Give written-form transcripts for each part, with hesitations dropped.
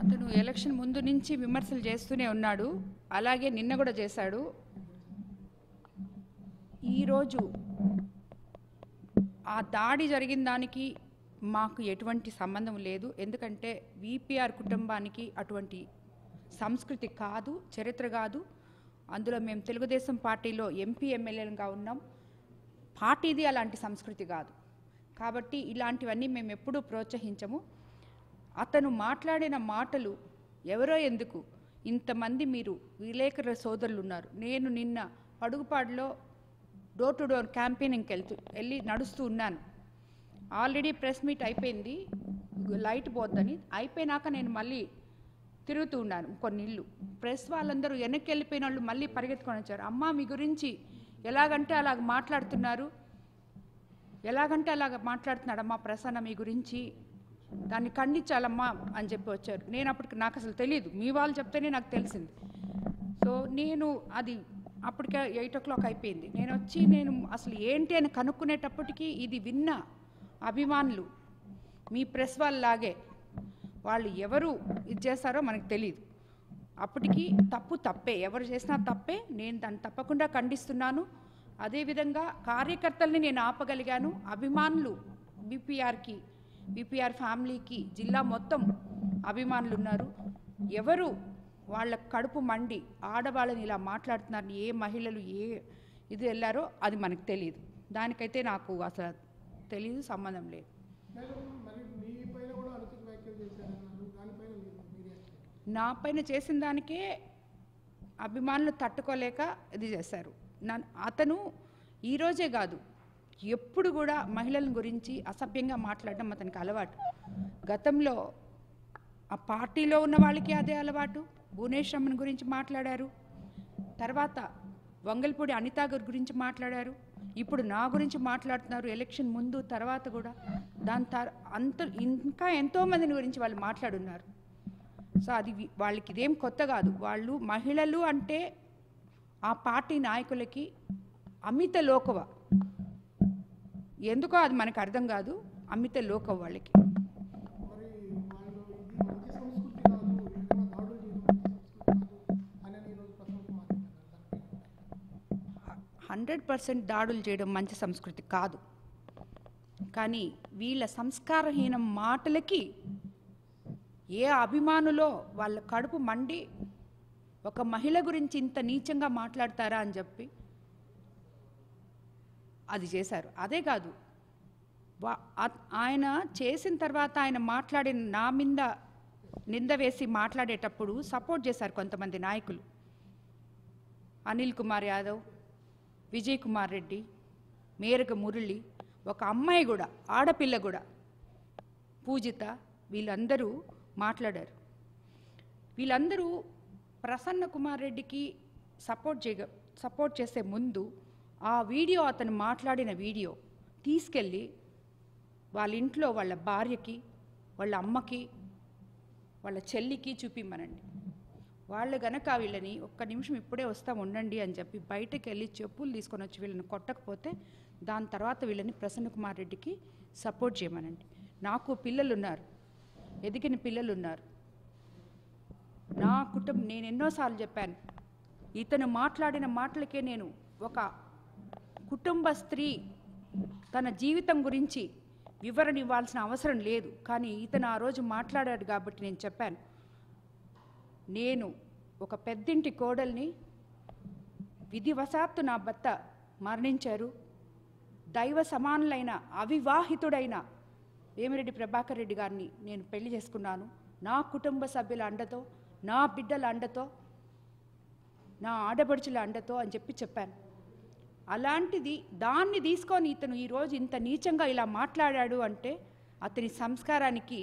అతను ఎలక్షన్ ముందు నుంచి విమర్శలు చేస్తూనే ఉన్నాడు, అలాగే నిన్న కూడా చేశాడు. ఈరోజు ఆ దాడి జరిగిన దానికి మాకు ఎటువంటి సంబంధం లేదు. ఎందుకంటే విపిఆర్ కుటుంబానికి అటువంటి సంస్కృతి కాదు, చరిత్ర కాదు. అందులో మేము తెలుగుదేశం పార్టీలో ఎంపీ ఎమ్మెల్యేలుగా ఉన్నాం. పార్టీది అలాంటి సంస్కృతి కాదు. కాబట్టి ఇలాంటివన్నీ మేము ఎప్పుడూ ప్రోత్సహించము. అతను మాట్లాడిన మాటలు ఎవరో ఎందుకు, ఇంతమంది మీరు విలేకరుల సోదరులు ఉన్నారు. నేను నిన్న పడుగుపాడులో డోర్ టు డోర్ క్యాంపెయినింగ్కి వెళ్ళి నడుస్తూ ఉన్నాను. ఆల్రెడీ ప్రెస్ మీట్ అయిపోయింది, లైట్ పోద్దని. అయిపోయినాక నేను మళ్ళీ తిరుగుతూ ఉన్నాను కొన్ని ఇళ్ళు. ప్రెస్ వాళ్ళందరూ వెనక్కి వెళ్ళిపోయిన వాళ్ళు మళ్ళీ పరిగెత్తుకొని వచ్చారు. అమ్మ మీ గురించి ఎలాగంటే అలాగ మాట్లాడుతున్నారు, ఎలాగంటే అలాగ మాట్లాడుతున్నాడమ్మా ప్రసన్న మీ గురించి, దాన్ని ఖండించాలమ్మా అని చెప్పి వచ్చారు. నేను అప్పటికి నాకు అసలు తెలియదు, మీ వాళ్ళు చెప్తేనే నాకు తెలిసింది. సో నేను అది అప్పటికే 8 o'clock అయిపోయింది. నేను అసలు ఏంటి అని కనుక్కునేటప్పటికీ ఇది విన్న అభిమానులు మీ ప్రెస్ వాళ్ళలాగే వాళ్ళు ఎవరు ఇది చేస్తారో మనకు తెలియదు. అప్పటికి తప్పే, ఎవరు చేసినా తప్పే. నేను దాన్ని తప్పకుండా ఖండిస్తున్నాను. అదేవిధంగా కార్యకర్తల్ని నేను ఆపగలిగాను. అభిమానులు బీపీఆర్ ఫ్యామిలీకి జిల్లా మొత్తం అభిమానులు ఉన్నారు. ఎవరు వాళ్ళ కడుపు మండి ఆడవాళ్ళని ఇలా మాట్లాడుతున్నారని ఏ మహిళలు ఇది వెళ్ళారో అది మనకు తెలియదు. దానికైతే నాకు అసలు తెలియదు, సంబంధం లేదు. నా పైన చేసిన దానికే అభిమానులు తట్టుకోలేక ఇది చేశారు. అతను ఈరోజే కాదు, ఎప్పుడు కూడా మహిళల గురించి అసభ్యంగా మాట్లాడడం అతనికి అలవాటు. గతంలో ఆ పార్టీలో ఉన్న వాళ్ళకి అదే అలవాటు. భువనేశ్వరమ్మని గురించి మాట్లాడారు, తర్వాత వంగల్పూడి అనితా గారి గురించి మాట్లాడారు, ఇప్పుడు నా గురించి మాట్లాడుతున్నారు. ఎలక్షన్ ముందు తర్వాత కూడా ఇంకా ఎంతోమందిని గురించి వాళ్ళు మాట్లాడున్నారు. సో అది వాళ్ళకి ఇదేం కొత్త కాదు. వాళ్ళు మహిళలు అంటే ఆ పార్టీ నాయకులకి అమిత లోకవ, ఎందుకో అది మనకు అర్థం కాదు. అమిత లోకవ వాళ్ళకి. 100% దాడులు చేయడం మంచి సంస్కృతి కాదు. కానీ వీళ్ళ సంస్కారహీన మాటలకి ఏ అభిమానులో వాళ్ళ కడుపు మండి ఒక మహిళ గురించి ఇంత నీచంగా మాట్లాడతారా అని చెప్పి అది చేశారు. అదే కాదు, ఆయన చేసిన తర్వాత ఆయన మాట్లాడిన నా మీద నింద వేసి మాట్లాడేటప్పుడు సపోర్ట్ చేశారు కొంతమంది నాయకులు. అనిల్ కుమార్ యాదవ్, విజయ్ కుమార్ రెడ్డి, మేరక మురళి, ఒక అమ్మాయి కూడా, ఆడపిల్ల కూడా, పూజిత, వీళ్ళందరూ మాట్లాడారు. వీళ్ళందరూ ప్రసన్న కుమార్ రెడ్డికి సపోర్ట్ చేసే ముందు ఆ వీడియో, అతను మాట్లాడిన వీడియో తీసుకెళ్ళి వాళ్ళ ఇంట్లో వాళ్ళ భార్యకి, వాళ్ళ అమ్మకి, వాళ్ళ చెల్లికి చూపిమ్మనండి. వాళ్ళు గనక వీళ్ళని ఒక్క నిమిషం ఇప్పుడే వస్తాం ఉండండి అని చెప్పి బయటకు వెళ్ళి చెప్పులు తీసుకొని వచ్చి వీళ్ళని కొట్టకపోతే దాని తర్వాత వీళ్ళని ప్రసన్న కుమార్ రెడ్డికి సపోర్ట్ చేయమనండి. నాకు పిల్లలు ఉన్నారు, ఎదిగిన పిల్లలు ఉన్నారు. నా కుటుంబం, నేను ఎన్నోసార్లు చెప్పాను, ఇతను మాట్లాడిన మాటలకే నేను ఒక కుటుంబ స్త్రీ తన జీవితం గురించి వివరణ ఇవ్వాల్సిన అవసరం లేదు. కానీ ఇతను ఆ రోజు మాట్లాడాడు కాబట్టి నేను చెప్పాను, నేను ఒక పెద్దింటి కోడల్ని, విధివశాత్తు నా భర్త మరణించారు, దైవ సమానులైన అవివాహితుడైన వేమిరెడ్డి ప్రభాకర్ రెడ్డి గారిని నేను పెళ్లి చేసుకున్నాను. నా కుటుంబ సభ్యుల అండతో, నా బిడ్డల అండతో, నా ఆడపడుచుల అండతో అని చెప్పాను. అలాంటిది దాన్ని తీసుకొని ఇతను ఈరోజు ఇంత నీచంగా ఇలా మాట్లాడాడు అంటే అతని సంస్కారానికి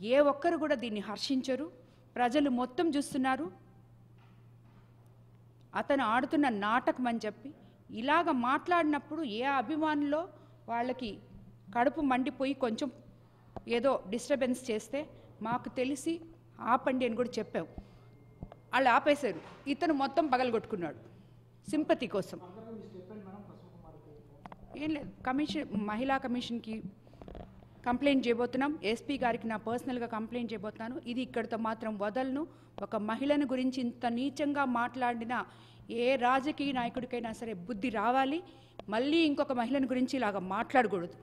ఏ ఒక్కరు కూడా దీన్ని హర్షించరు. ప్రజలు మొత్తం చూస్తున్నారు. అతను ఆడుతున్న నాటకం అని చెప్పి ఇలాగ మాట్లాడినప్పుడు ఏ అభిమానులో వాళ్ళకి కడుపు మండిపోయి కొంచెం ఏదో డిస్టర్బెన్స్ చేస్తే మాకు తెలిసి ఆపండి అని కూడా చెప్పాం. వాళ్ళు ఆపేశారు. ఇతను మొత్తం పగలగొట్టుకున్నాడు సింపతి కోసం. ఏం లేదు, మహిళా కమిషన్కి కంప్లైంట్ చేయబోతున్నాం. ఎస్పీ గారికి నా పర్సనల్గా కంప్లైంట్ చేయబోతున్నాను. ఇది ఇక్కడితో మాత్రం వదలను. ఒక మహిళను గురించి ఇంత నీచంగా మాట్లాడిన ఏ రాజకీయ నాయకుడికైనా సరే బుద్ధి రావాలి. మళ్ళీ ఇంకొక మహిళను గురించి ఇలాగ మాట్లాడకూడదు.